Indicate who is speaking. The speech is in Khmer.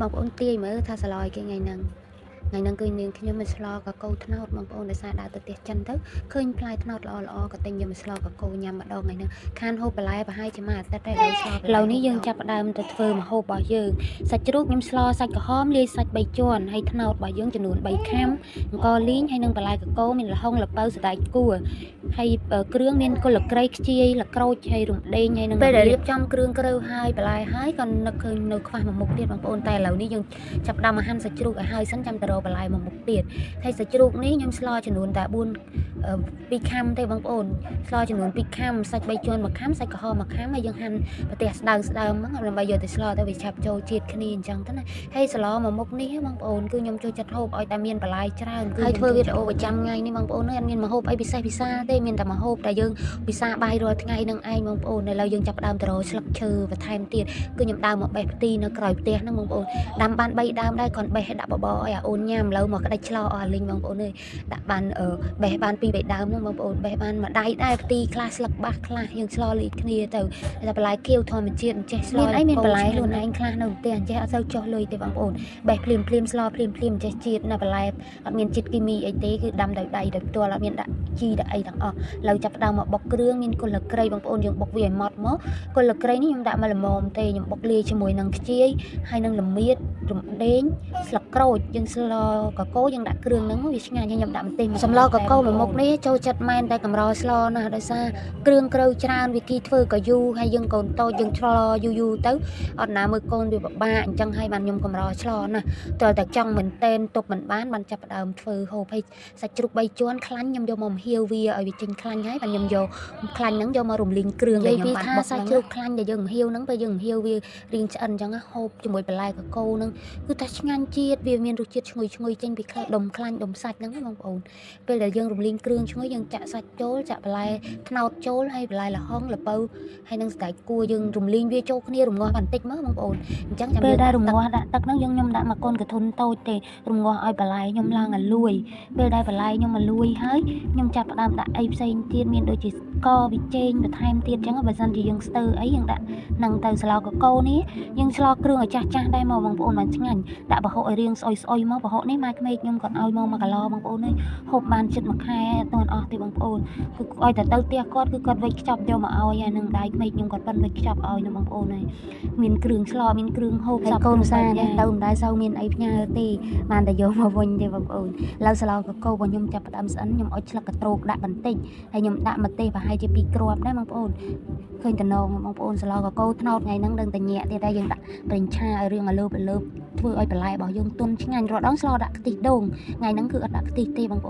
Speaker 1: បងប្អូនទាយមើលថាស្លោយគេថ្ងៃហ្នឹងគឺនាងខ្ញុំមិនស្លោកកោថ្នោតបងប្អូនដោយសារដើរទៅផ្ទះចិនទៅឃើញផ្លែថ្នោតល្អក៏ទិញយកមកស្លោកកោញ៉ាំម្ដងថ្ងៃហ្នឹងខានហូបបន្លែប្រហែលជាមួយអាទិត្យដែរស្លោឥឡូវនេះយើងចាប់ផ្ដើមទៅធ្វើម្ហូបរបស់យើងសាច់ជ្រូកខ្ញុំស្លោសាច់ក្រហមលាយសាច់3ជាន់ហើយថ្នោតរបស់យើងចំនួន3ខាំអង្ករលីងហើយនឹងបន្លែកកោមានល្ហុងល្ពៅសណ្តែកគួរហើយគ្រឿងមានគល់ក្រៃខ្ជាយល្ក្រូចហើយរំដេងហើយនឹងពេលដែលរៀបចំគ្រឿងគ្រូហើយបន្លែហើយក៏នឹកឃើញនៅខ្វះមួយមុខទៀតបងប្អូនតែឥឡូវនេះយើងចាប់ផ្ដើមហាន់សាច់ជ្រូកឲ្យហើយសិនចាំទៅរកបន្លែមួយមុខទៀតហើយសាច់ជ្រូកនេះខ្ញុំស្លោចំនួនតែ2ខាំទេបងប្អូនស្លោចំនួន2ខាំសាច់3ជាន់1ខាំសាច់ក្រហម1ខាំហើយយើងហាន់ប្រទេសស្ដើងហ្នឹងដើម្បីយកទៅស្លោទៅវាឆាប់ចូលជាតិគ្នាអញ្ចឹងទៅណាហើយស្លោមួយមុខនេះបងប្អូនគឺខ្ញុំចូលចិត្តហូបឲ្យតែមានបន្លែច្រើនហើយធ្វើវីដេអូប្រចាំថ្ងៃនេះបងប្អូនអត់មានម្ហូបអីពិសេសទេមានតែម្ហូបដែលយើងពិសាបាយរាល់ថ្ងៃនឹងឯងបងប្អូនឥឡូវយើងចាប់ផ្ដើមទៅរកស្លឹកឈើបន្ថែមទៀតគឺខ្ញុំដើរមកបេះផ្ទីនៅក្រោយផ្ទះហ្នឹងបងប្អូនដាំបាន3ដើមដែរគាត់បេះដាក់បបរឲ្យអូនញ៉ាំឥឡូវមកក្តិចឆ្លោអស់អាលីងបងប្អូនអើយដាក់បានបេះបាន2 3ដើមហ្នឹងបងប្អូនបេះបានមួយដៃដែរផ្ទីខ្លះស្លឹកបាសខ្លះយើងឆ្លោលីគ្នាទៅតែបន្លែខៀវធម្មជាតិអញ្ចេះឆ្លោមានបន្លែខ្លួនឯងខ្លះនៅផ្ទះអញ្ចេះអត់សូវចុះលុយទេបងប្អូនបេះភ្លាមស្លោភ្លាមអញ្ចេះជាតិណាបន្លែអត់មានជាតិគីមីអីទេគឺដាំដោយដៃដោយផ្ទាល់អត់មានដាក់ជីដាក់អីទាំងអស់ឥឡូវចាប់ផ្ដើមមកបុកគ្រឿងមានគល់ក្រៃបងប្អូនយើងបុកវាឲ្យម៉ត់មកគល់ក្រៃនេះខ្ញុំដាក់មកល្មមទេខ្ញុំបុកលាយជាមួយនឹងខ្ជាយហើយនឹងល្មៀតរំដេងស្លឹកក្រូចយើងស្លកកូយើងដាក់គ្រឿងហ្នឹងវាឆ្ងាញ់ហើយខ្ញុំដាក់ម្ទេសសម្លកកូមួយមុខនេះចូលចិត្តមែនតែកម្រស្លណាស់ដោយសារគ្រឿងក្រូចច្រើនវាគីធ្វើក៏យូរហើយយើងកូនតូចយើងឆ្លយូរទៅអត់ណាមើលកូនវាពិបាកអញ្ចឹងហើយបានខ្ញុំកម្រឆ្លណាស់តើតែចង់មែនតែនទប់មិនបានចាប់ផ្ដើមធ្វើហូបហើយសាច់ជ្រូក3ជាន់ខ្លាញ់ខ្ញុំយកមកមហៀវវាឲ្យវាចេញខ្លាញ់ហើយបានខ្ញុំយកខ្លាញ់ហ្នឹងយកមករំលីងគ្រឿងដែលខ្ញុំបានបុកសាច់ជ្រូកខ្លាញ់ដែលយើងមហៀវហ្នឹងពេលយើងមហៀវវារៀងឆ្អិនអញ្ចឹងហូបជាមួយបន្លែកកូហ្នឹងគឺតែឆ្ងាញ់ជាតិវាមានរសជាតិឈ្ងុយចេញពីដុំខ្លាញ់ដុំសាច់ហ្នឹងបងប្អូនពេលដែលយើងរំលីងគ្រឿងឈ្ងុយយើងចាក់សាច់ចូលចាក់បន្លែត្នោតចូលហើយបន្លែល្ហុងល្ពៅហើយនឹងសណ្តែកគួរយើងរំលីងវាចូលគ្នារំងាស់បន្តិចមកបងប្អូនអញ្ចឹងចាំពេលដែលរំងាស់ដាក់ទឹកហ្នឹងខ្ញុំដាក់មកកូនកធុនតូចទេរំងាស់ឲ្យបន្លែខ្ញុំឡើងអាលួយពេលដែលបន្លែខ្ញុំអាលួយហើយខ្ញុំចាប់ផ្ដើមដាក់អីផ្សេងទៀតមានដូចជាស្ករវិចេងបន្ថែមទៀតអញ្ចឹងបើសិនជាយើងស្ទើរអីយើងដាក់នឹងទៅស្លោកកូនេះយើងឆ្លគ្រឿងឲ្យចាស់ដែរមកបងប្អូនបានឆ្ងាញ់ដាក់ប្រហុកឲ្យរៀងស្អុយមកប្រហុកនេះម៉ែក្មេកខ្ញុំគាត់ឲ្យមក1គីឡូបងប្អូនអើយហូបបានជិត1ខែអត់ទាន់អស់ទេបងប្អូនគឺឲ្យតែទៅផ្ទះគាត់គឺគាត់វិចខ្ចប់យកមកឲ្យហើយនឹងដៃក្មេកខ្ញុំគាត់ប៉ិនវិចខ្ចប់ឲ្យនៅបងប្អូនហើយមានគ្រឿងឆ្លមានគ្រឿងហូបសពកូនសានេះទៅមិនដែលសូវមានអីផ្ញើទេបានតែយកមកវិញទេបងប្អូនឥឡូវស្លោកកូរបស់ខ្ញុំចាប់ផ្ដើមស្អិនខ្ញុំអុជស្លឹកកត្នោកដាក់បន្តិចហើយខ្ញុំដាក់ម្ទេសប្រហែលជា2គ្រាប់ដែរបងប្អូនឃើញតំណងបងប្អូនស្លោកកូថ្នោតថ្ងៃហ្នឹងដឹងតែញាក់ទៀតតែយើងដាក់ប្រេងឆាឲ្យរឿងឲ្យលើបធ្វើឲ្យបន្លែរបស់យើងទន់ឆ្ងាញ់រាល់ដងស្លោដាក់ខ្ទិះដូងថ្ងៃហ្នឹងគឺអត់ដាក់ខ្ទិះទេបងប្អូន